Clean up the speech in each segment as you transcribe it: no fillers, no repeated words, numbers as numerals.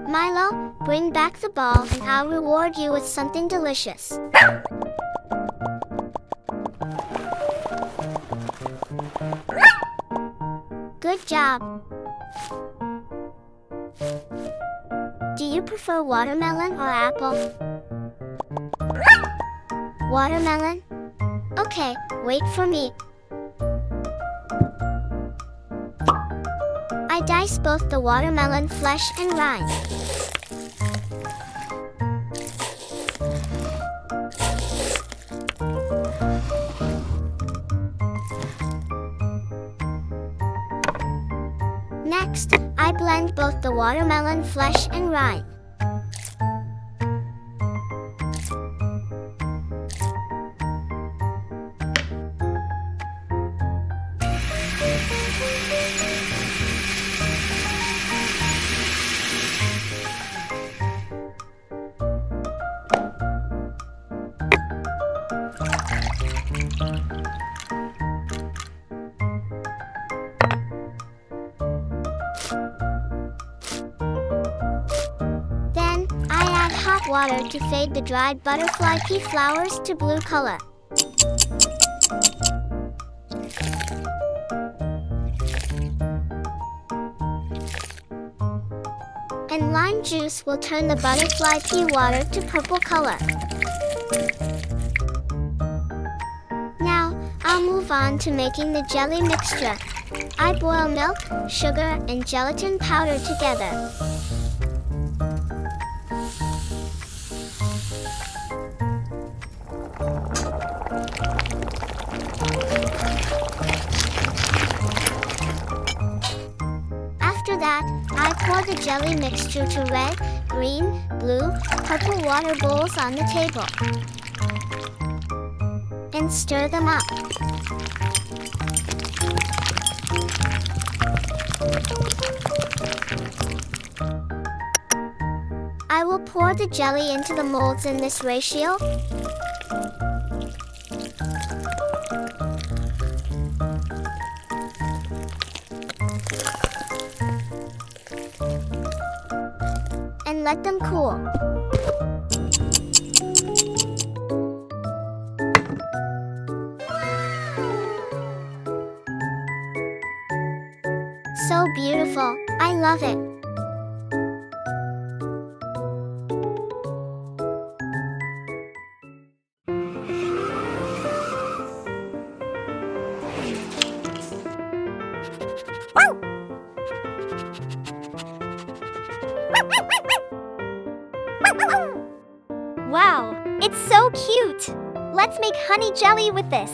Milo, bring back the ball and I'll reward you with something delicious. Good job. Do you prefer watermelon or apple? Watermelon? Okay, wait for me. I dice both the watermelon flesh and rind. Next, I blend both the watermelon flesh and rind. Water to fade the dried butterfly pea flowers to blue color. And lime juice will turn the butterfly pea water to purple color. Now, I'll move on to making the jelly mixture. I boil milk, sugar, and gelatin powder together. After that, I pour the jelly mixture to red, green, blue, purple water bowls on the table. And stir them up. I will pour the jelly into the molds in this ratio. And let them cool. So beautiful, I love it. Wow, it's so cute! Let's make honey jelly with this.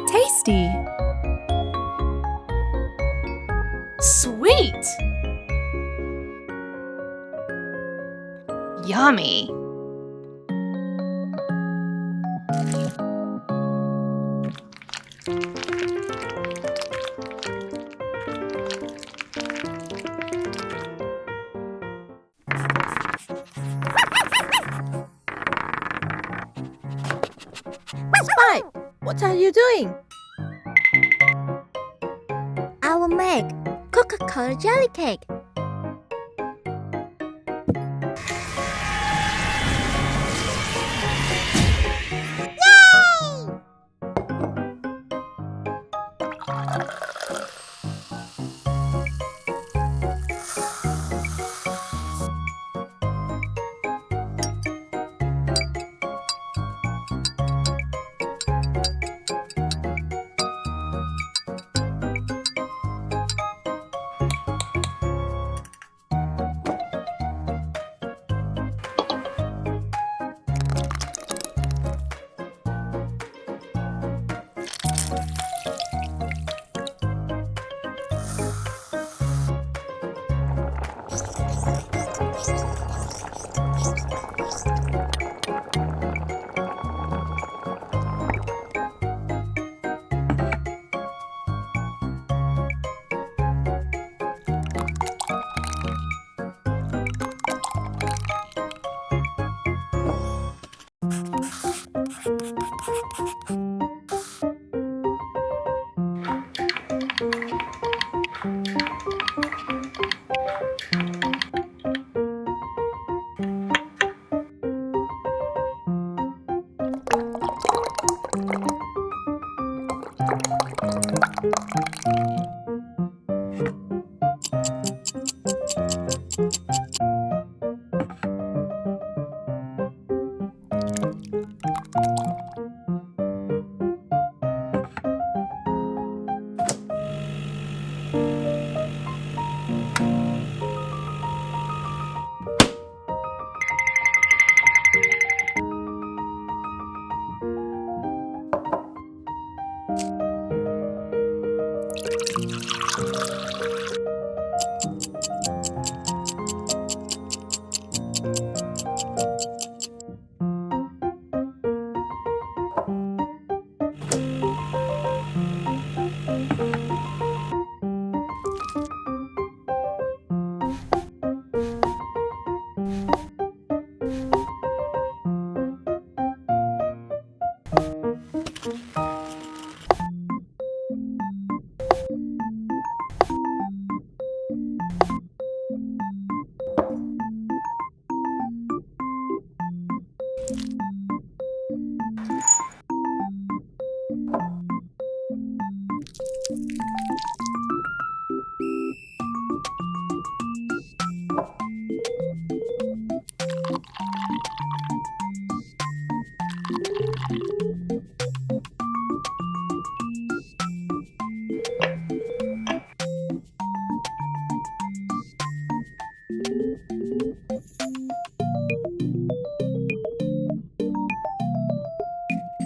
Tasty. Sweet. Yummy. Spike, what are you doing? I will make Coca-Cola jelly cake.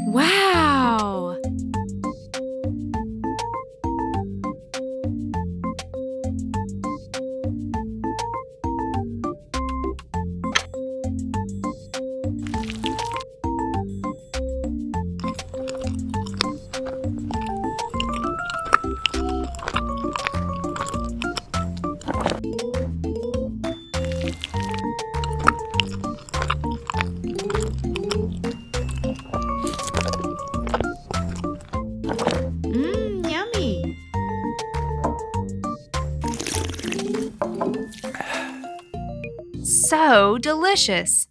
Wow! Yummy! So delicious!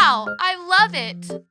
Wow, I love it.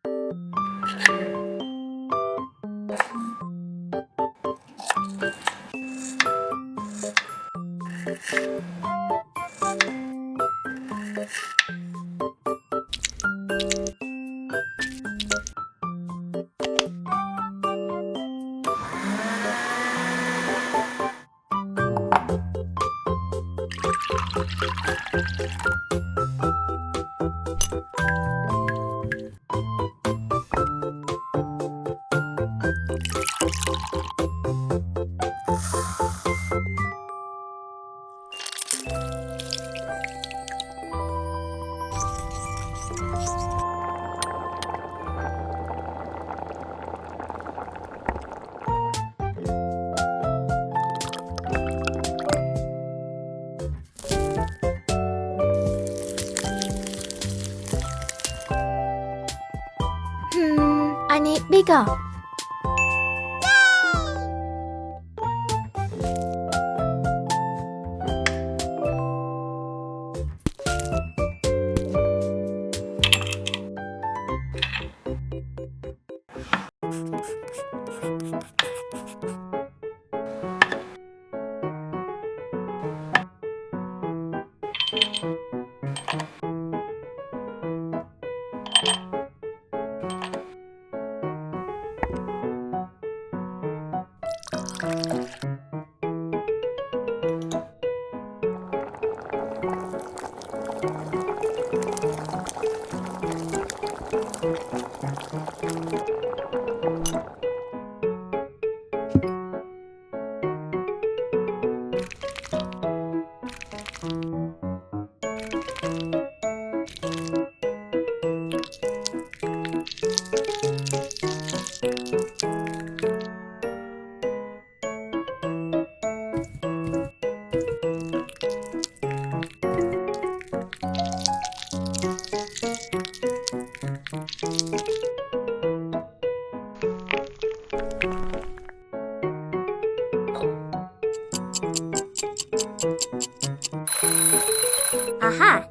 I need bigger. Aha!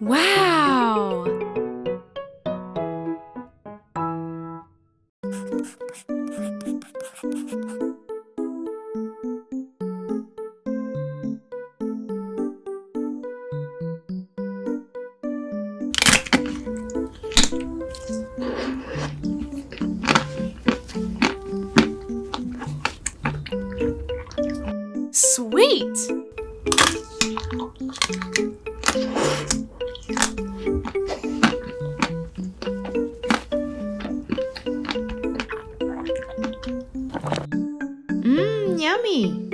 Wow. Sweet. Yummy.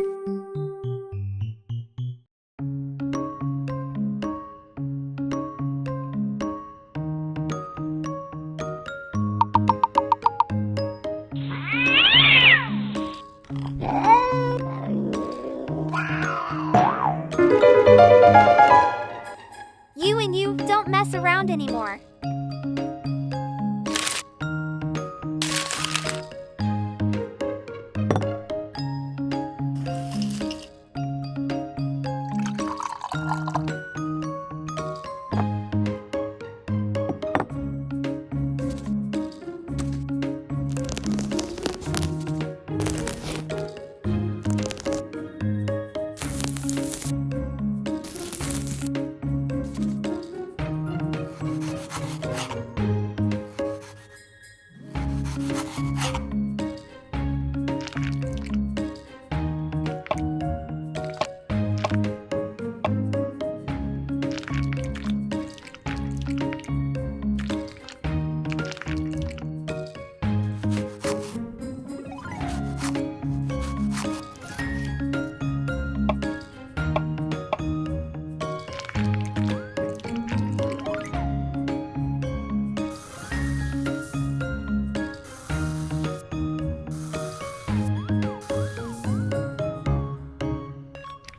You and you don't mess around anymore.